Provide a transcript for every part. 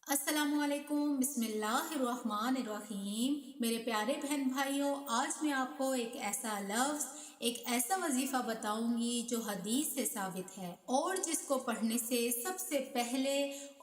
السلام علیکم، بسم اللہ الرحمن الرحیم۔ میرے پیارے بہن بھائیوں، آج میں آپ کو ایک ایسا لفظ، ایک ایسا وظیفہ بتاؤں گی جو حدیث سے ثابت ہے اور جس کو پڑھنے سے سب سے پہلے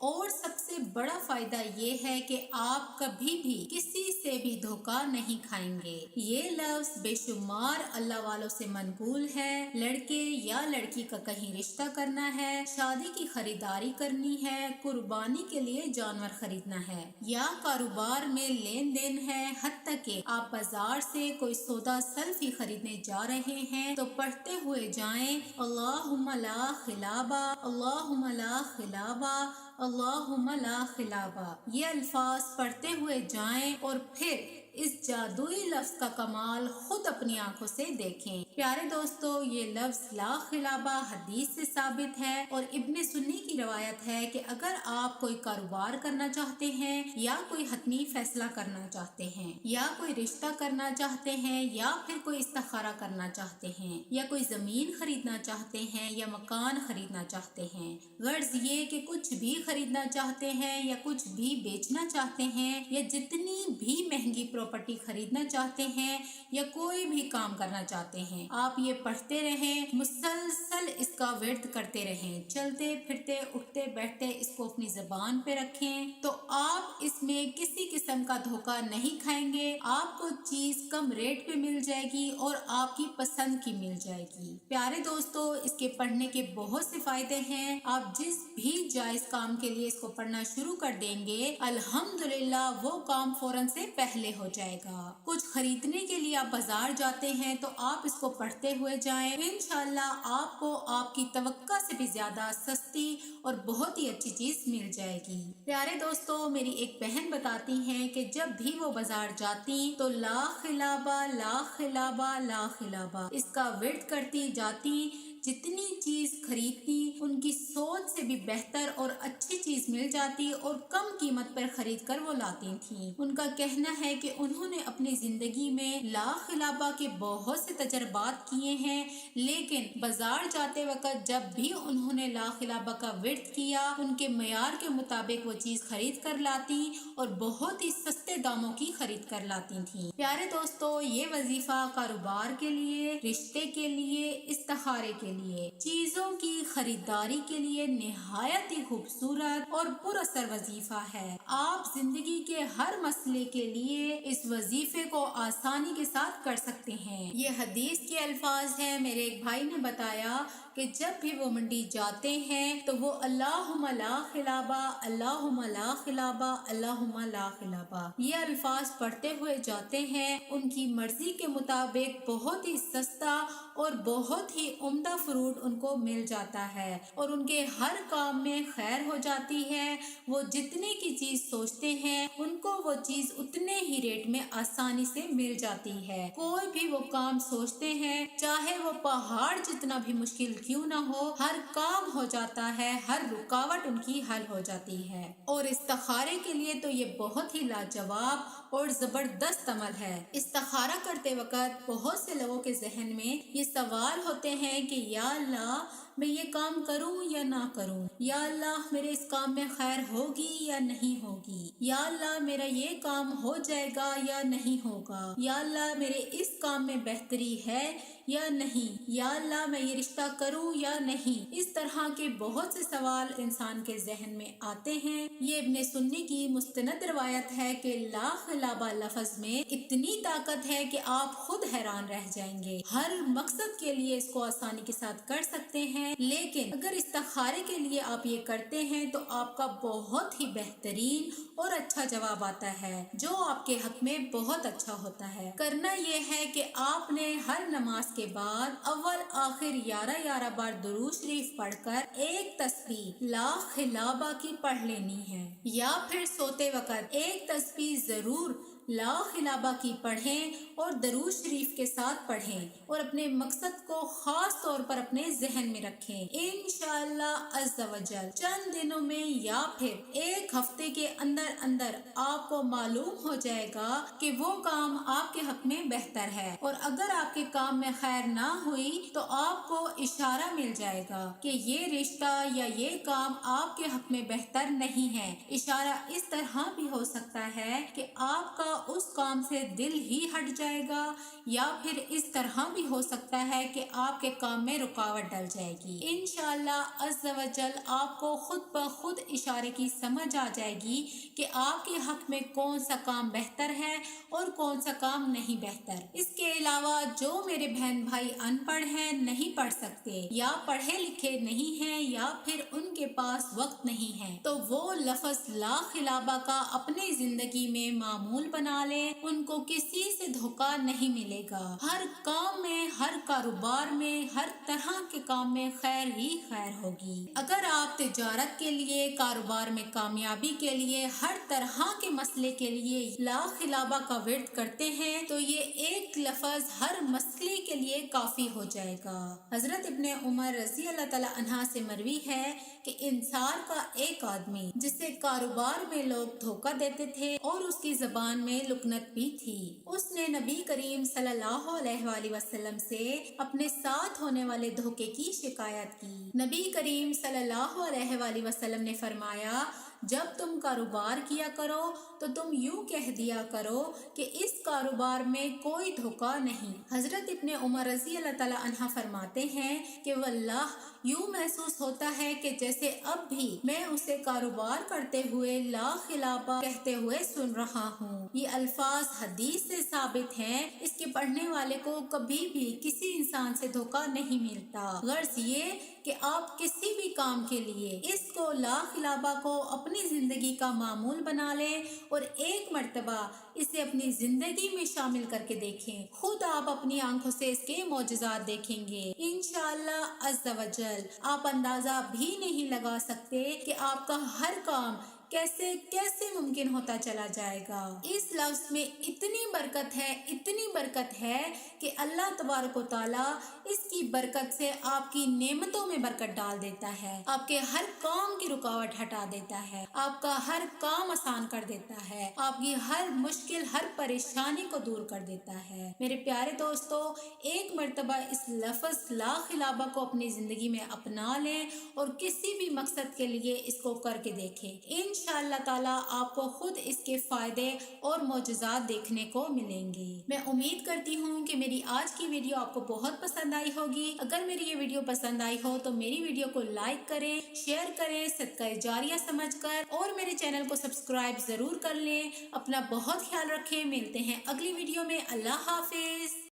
اور سب سے بڑا فائدہ یہ ہے کہ آپ کبھی بھی کسی سے بھی دھوکہ نہیں کھائیں گے۔ یہ لفظ بے شمار اللہ والوں سے منقول ہے۔ لڑکے یا لڑکی کا کہیں رشتہ کرنا ہے، شادی کی خریداری کرنی ہے، قربانی کے لیے جانور خریدنا ہے یا کاروبار میں لین دین ہے، حتیٰ کہ آپ بازار سے کوئی سودا سلفی خریدنے جا رہے ہیں تو پڑھتے ہوئے جائیں اللہم لا خلابہ، اللہم لا خلابہ، اللہم لا خلابہ۔ یہ الفاظ پڑھتے ہوئے جائیں اور پھر اس جادوئی لفظ کا کمال خود اپنی آنکھوں سے دیکھیں۔ پیارے دوستو، یہ لفظ لا خلابہ حدیث سے ثابت ہے اور ابن سنی کی روایت ہے کہ اگر آپ کوئی کاروبار کرنا چاہتے ہیں یا کوئی حتمی فیصلہ کرنا چاہتے ہیں یا کوئی رشتہ کرنا چاہتے ہیں یا پھر کوئی استخارہ کرنا چاہتے ہیں یا کوئی زمین خریدنا چاہتے ہیں یا مکان خریدنا چاہتے ہیں، غرض یہ کہ کچھ بھی خریدنا چاہتے ہیں یا کچھ بھی بیچنا چاہتے ہیں یا جتنی بھی مہنگی پراپرٹی خریدنا چاہتے ہیں یا کوئی بھی کام کرنا چاہتے ہیں، آپ یہ پڑھتے رہیں، مسلسل اس کا ورد کرتے رہیں، چلتے پھرتے اٹھتے بیٹھتے اس کو اپنی زبان پہ رکھیں تو آپ اس میں کسی قسم کا دھوکہ نہیں کھائیں گے۔ آپ کو چیز کم ریٹ پہ مل جائے گی اور آپ کی پسند کی مل جائے گی۔ پیارے دوستو، اس کے پڑھنے کے بہت سے فائدے ہیں۔ آپ جس بھی جائز کام کے لیے اس کو پڑھنا شروع کر دیں گے، الحمدللہ وہ کام فوراً سے پہلے ہو جائے گا۔ کچھ خریدنے کے لیے آپ بازار جاتے ہیں تو آپ اس کو پڑھتے ہوئے جائیں، انشاءاللہ آپ کو آپ کی توقع سے بھی زیادہ سستی اور بہت ہی اچھی چیز مل جائے گی۔ پیارے دوستو، میری ایک بہن بتاتی ہیں کہ جب بھی وہ بازار جاتی تو لا خلابہ لا خلابہ لا خلابہ اس کا ورد کرتی جاتی، جتنی چیز خریدتی ان کی سوچ سے بھی بہتر اور اچھی چیز مل جاتی اور کم قیمت پر خرید کر وہ لاتی تھیں۔ ان کا کہنا ہے کہ انہوں نے اپنی زندگی میں لا خلابہ کے بہت سے تجربات کیے ہیں، لیکن بازار جاتے وقت جب بھی انہوں نے لا خلابہ کا ورد کیا، ان کے معیار کے مطابق وہ چیز خرید کر لاتی اور بہت ہی سستے داموں کی خرید کر لاتی تھیں۔ پیارے دوستو، یہ وظیفہ کاروبار کے لیے، رشتے کے لیے، استخارے کے لیے، چیزوں کی خریداری کے لیے نہایت ہی خوبصورت اور پر اثر وظیفہ ہے۔ آپ زندگی کے ہر مسئلے کے لیے اس وظیفے کو آسانی کے ساتھ کر سکتے ہیں۔ یہ حدیث کے الفاظ ہیں۔ میرے ایک بھائی نے بتایا کہ جب بھی وہ منڈی جاتے ہیں تو وہ اللہم لا خلابہ، اللہم لا خلابہ، اللہم لا خلابہ یہ الفاظ پڑھتے ہوئے جاتے ہیں۔ ان کی مرضی کے مطابق بہت ہی سستا اور بہت ہی عمدہ فروٹ ان کو مل جاتا ہے اور ان کے ہر کام میں خیر ہو جاتی ہے۔ وہ جتنے کی چیز سوچتے ہیں ان کو وہ چیز اتنے ہی ریٹ میں آسانی سے مل جاتی ہے۔ کوئی بھی وہ کام سوچتے ہیں، چاہے وہ پہاڑ جتنا بھی مشکل کیوں نہ ہو، ہر کام ہو جاتا ہے، ہر رکاوٹ ان کی حل ہو جاتی ہے۔ اور استخارے کے لیے تو یہ بہت ہی لاجواب اور زبردست عمل ہے۔ استخارہ کرتے وقت بہت سے لوگوں کے ذہن میں یہ سوال ہوتے ہیں کہ یا اللہ، میں یہ کام کروں یا نہ کروں، یا اللہ میرے اس کام میں خیر ہوگی یا نہیں ہوگی، یا اللہ میرا یہ کام ہو جائے گا یا نہیں ہوگا، یا اللہ میرے اس کام میں بہتری ہے یا نہیں، یا اللہ میں یہ رشتہ کروں یا نہیں۔ اس طرح کے بہت سے سوال انسان کے ذہن میں آتے ہیں۔ یہ ابن سنی کی مستند روایت ہے کہ لا خلابہ لفظ میں اتنی طاقت ہے کہ آپ خود حیران رہ جائیں گے۔ ہر مقصد کے لیے اس کو آسانی کے ساتھ کر سکتے ہیں، لیکن اگر استخارے کے لیے آپ یہ کرتے ہیں تو آپ کا بہت ہی بہترین اور اچھا جواب آتا ہے جو آپ کے حق میں بہت اچھا ہوتا ہے۔ کرنا یہ ہے کہ آپ نے ہر نماز کے بعد اول آخر 11 بار درود شریف پڑھ کر ایک تسبیح لا خلابہ کی پڑھ لینی ہے، یا پھر سوتے وقت ایک تسبیح ضرور لا خلابہ کی پڑھیں اور درود شریف کے ساتھ پڑھیں اور اپنے مقصد کو خاص طور پر اپنے ذہن میں رکھیں۔ انشاءاللہ عز و جل چند دنوں میں یا پھر ایک ہفتے کے اندر اندر آپ کو معلوم ہو جائے گا کہ وہ کام آپ کے حق میں بہتر ہے، اور اگر آپ کے کام میں خیر نہ ہوئی تو آپ کو اشارہ مل جائے گا کہ یہ رشتہ یا یہ کام آپ کے حق میں بہتر نہیں ہے۔ اشارہ اس طرح بھی ہو سکتا ہے کہ آپ کا اس کام سے دل ہی ہٹ جائے گا، یا پھر اس طرح بھی ہو سکتا ہے کہ آپ کے کام میں رکاوٹ ڈل جائے گی۔ انشاءاللہ عز و جل آپ کو خود بخود اشارے کی سمجھ آ جائے گی کہ آپ کے حق میں کون سا کام بہتر ہے اور کون سا کام نہیں بہتر۔ اس کے علاوہ جو میرے بہن بھائی ان پڑھ ہیں، نہیں پڑھ سکتے، یا پڑھے لکھے نہیں ہیں، یا پھر ان کے پاس وقت نہیں ہے، تو وہ لفظ لا خلابہ کا اپنی زندگی میں معمول بنا لیں۔ ان کو کسی سے دھوکہ نہیں ملے گا۔ ہر کام میں، ہر کاروبار میں، ہر طرح کے کام میں خیر ہی خیر ہوگی۔ اگر آپ تجارت کے لیے، کاروبار میں کامیابی کے لیے، ہر طرح کے مسئلے کے لیے لا خلابہ کا ورد کرتے ہیں تو یہ ایک لفظ ہر مسئلے کے لیے کافی ہو جائے گا۔ حضرت ابن عمر رضی اللہ تعالی عنہ سے مروی ہے کہ انصار کا ایک آدمی جسے کاروبار میں لوگ دھوکہ دیتے تھے اور اس کی زبان میں لکنت بھی تھی، اس نے نبی کریم صلی اللہ علیہ وآلہ وسلم سے اپنے ساتھ ہونے والے دھوکے کی شکایت کی۔ نبی کریم صلی اللہ علیہ وآلہ وسلم نے فرمایا، جب تم کاروبار کیا کرو تو تم یوں کہہ دیا کرو کہ اس کاروبار میں کوئی دھوکہ نہیں۔ حضرت ابن عمر رضی اللہ تعالی عنہ فرماتے ہیں کہ واللہ یوں محسوس ہوتا ہے کہ جیسے اب بھی میں اسے کاروبار کرتے ہوئے لا خلابہ کہتے ہوئے سن رہا ہوں۔ یہ الفاظ حدیث سے ثابت ہیں، اس کے پڑھنے والے کو کبھی بھی کسی انسان سے دھوکہ نہیں ملتا۔ غرض یہ کہ آپ کسی بھی کام کے لیے اس کو لا خلابہ کو اپنی زندگی کا معمول بنا لیں اور ایک مرتبہ اسے اپنی زندگی میں شامل کر کے دیکھیں، خود آپ اپنی آنکھوں سے اس کے معجزات دیکھیں گے انشاءاللہ عز و جل۔ آپ اندازہ بھی نہیں لگا سکتے کہ آپ کا ہر کام کیسے کیسے ممکن ہوتا چلا جائے گا۔ اس لفظ میں اتنی برکت ہے، اتنی برکت ہے کہ اللہ تبارک و تعالیٰ اس کی برکت سے آپ کی نعمتوں میں برکت ڈال دیتا ہے، آپ کے ہر کام کی رکاوٹ ہٹا دیتا ہے، آپ کا ہر کام آسان کر دیتا ہے، آپ کی ہر مشکل، ہر پریشانی کو دور کر دیتا ہے۔ میرے پیارے دوستو، ایک مرتبہ اس لفظ لا خلابہ کو اپنی زندگی میں اپنا لیں اور کسی بھی مقصد کے لیے اس کو کر کے دیکھیں۔ انشاءاللہ تعالیٰ آپ کو خود اس کے فائدے اور معجزات دیکھنے کو ملیں گے۔ میں امید کرتی ہوں کہ میری آج کی ویڈیو آپ کو بہت پسند آئی ہوگی۔ اگر میری یہ ویڈیو پسند آئی ہو تو میری ویڈیو کو لائک کریں، شیئر کریں صدقہ جاریہ سمجھ کر، اور میرے چینل کو سبسکرائب ضرور کر لیں۔ اپنا بہت خیال رکھیں، ملتے ہیں اگلی ویڈیو میں۔ اللہ حافظ۔